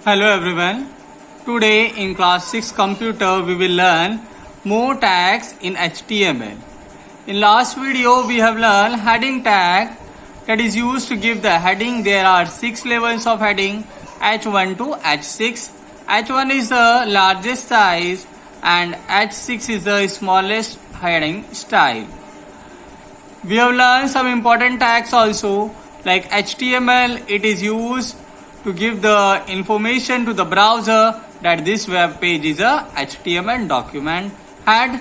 Hello everyone. Today in class 6 computer we will learn more tags in HTML. In last video we have learned heading tag that is used to give the heading. There are 6 levels of heading H1 to H6. H1 is the largest size and H6 is the smallest heading style. We have learned some important tags also like HTML. It is used to give the information to the browser that this web page is a HTML document. Head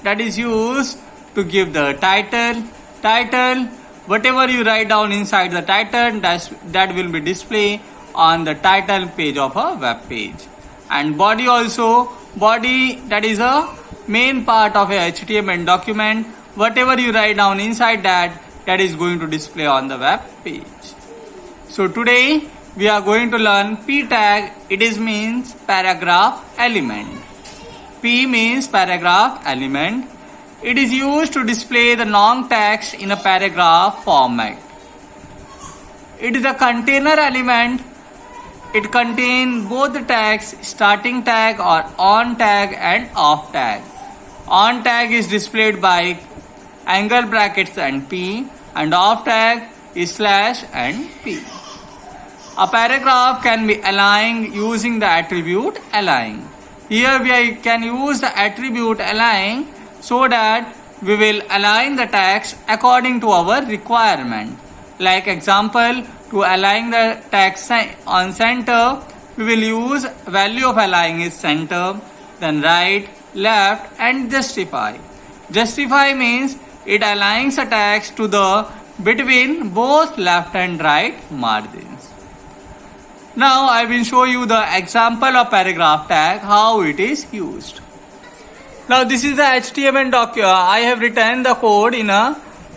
that is used to give the title, whatever you write down inside the title that will be displayed on the title page of a web page. And body also, body that is a main part of a HTML document. Whatever you write down inside that is going to display on the web page. So today we are going to learn P tag. It is means paragraph element. P means paragraph element. It is used to display the long text in a paragraph format. It is a container element. It contains both the tags, starting tag or on tag and off tag. On tag is displayed by angle brackets and P, and off tag is slash and P. A paragraph can be aligned using the attribute align. Here we can use the attribute align so that we will align the text according to our requirement. Like example, to align the text on center, we will use value of align is center, then right, left and justify. Justify means it aligns the text to the between both left and right margins. Now I will show you the example of paragraph tag, how it is used. Now this is the HTML document. I have written the code in a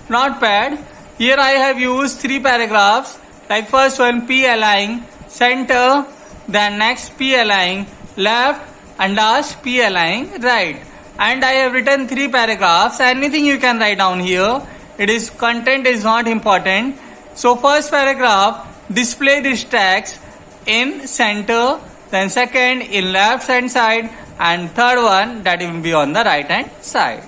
notepad. Here I have used 3 paragraphs. Like first one P align center, then next P align left and last P align right. And I have written 3 paragraphs. Anything you can write down here. It is content is not important. So first paragraph display this text in center, then second in left hand side, and third one that will be on the right hand side.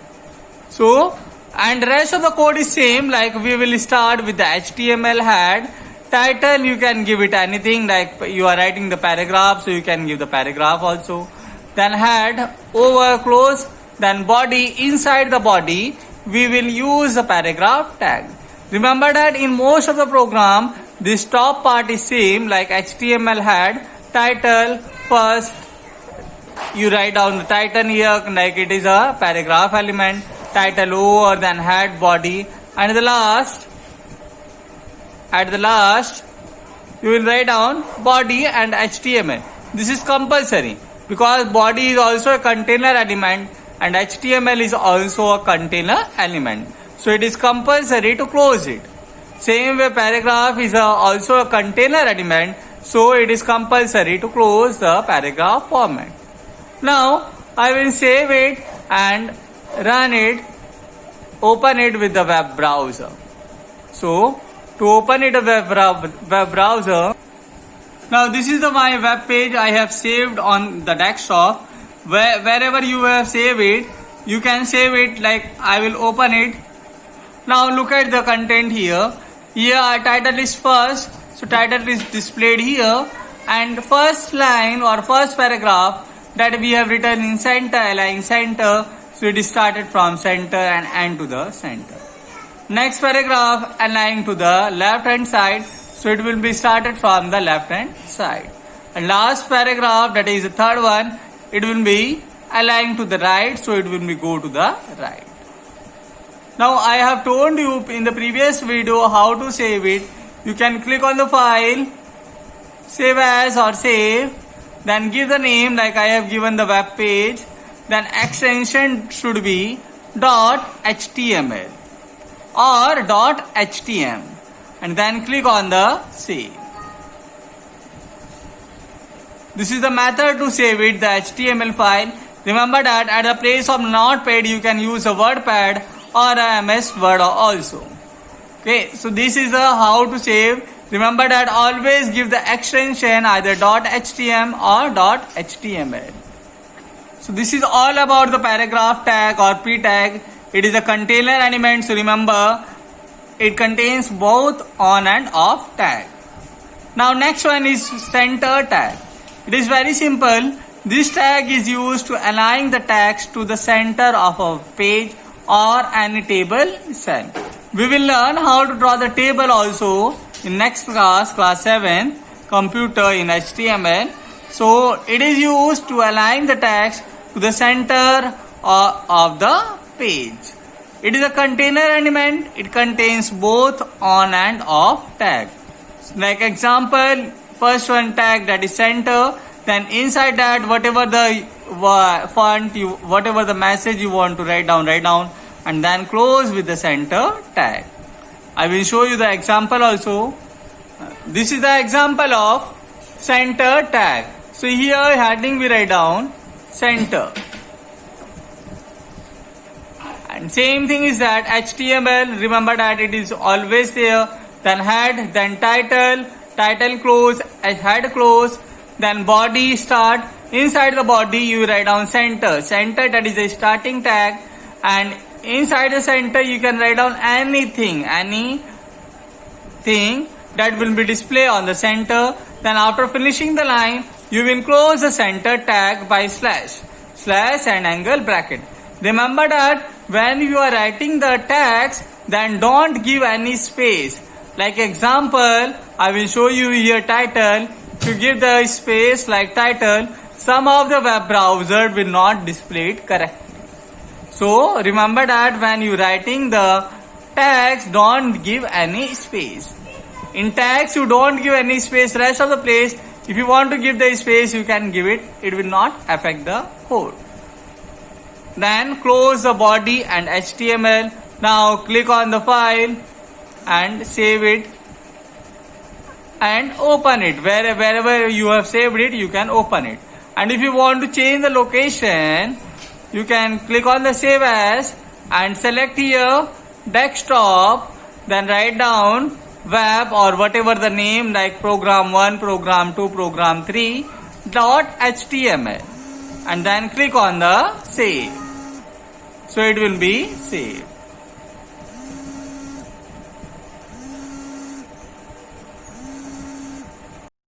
So and rest of the code is same. Like we will start with the HTML head. Title you can give it anything, like you are writing the paragraph, so you can give the paragraph also. Then head over close, then body. Inside the body we will use the paragraph tag. Remember that in most of the program this top part is same, like HTML head, title. First you write down the title here like it is a paragraph element, title over, then head, body, and at the last you will write down body and HTML. This is compulsory because body is also a container element and HTML is also a container element. So it is compulsory to close it. Same way paragraph is also a container element, so it is compulsory to close the paragraph format. Now I will save it and run it, open it with the web browser. So to open it a web browser, now this is my web page I have saved on the desktop. Wherever you have saved it, you can save it. Like I will open it. Now look at the content here. Here our title is first, so title is displayed here, and first line or first paragraph that we have written in center, align center, so it is started from center and end to the center. Next paragraph align to the left hand side, so it will be started from the left hand side. And last paragraph, that is the third one, it will be aligned to the right, so it will be go to the right. Now I have told you in the previous video how to save it. You can click on the file, save as or save, then give the name like I have given the web page, then extension should be .html or .htm, and then click on the save. This is the method to save it, the HTML file. Remember that at the place of notepad you can use a WordPad or a MS Word also. Okay, so this is how to save. Remember that always give the extension either .htm or .html. So this is all about the paragraph tag or p-tag. It is a container element, so remember it contains both on and off tag. Now next one is center tag. It is very simple. This tag is used to align the text to the center of a page or any table cell. We will learn how to draw the table also in next class, class 7, computer in HTML. So it is used to align the text to the center of the page. It is a container element. It contains both on and off tag. Like example, first one tag, that is center. Then inside that, whatever the font whatever the message you want to write down, and then close with the center tag. I will show you the example also. This is the example of center tag. So here heading we write down center. And same thing is that HTML, remember that it is always there. Then head, then title close, head close, then body start. Inside the body you write down center. Center, that is a starting tag, and inside the center you can write down anything that will be displayed on the center. Then after finishing the line, you will close the center tag by slash and angle bracket. Remember that when you are writing the tags, then don't give any space. Like example, I will show you here title. If you give the space like title, some of the web browser will not display it correctly. So remember that when you writing the tags, don't give any space. In tags you don't give any space. Rest of the place, if you want to give the space, you can give it. It will not affect the code. Then close the body and HTML. Now click on the file and save it and open it. Wherever you have saved it, you can open it. And if you want to change the location, you can click on the save as and select here desktop, then write down web or whatever the name, like program 1, program 2, program 3 .html, and then click on the save. So it will be saved.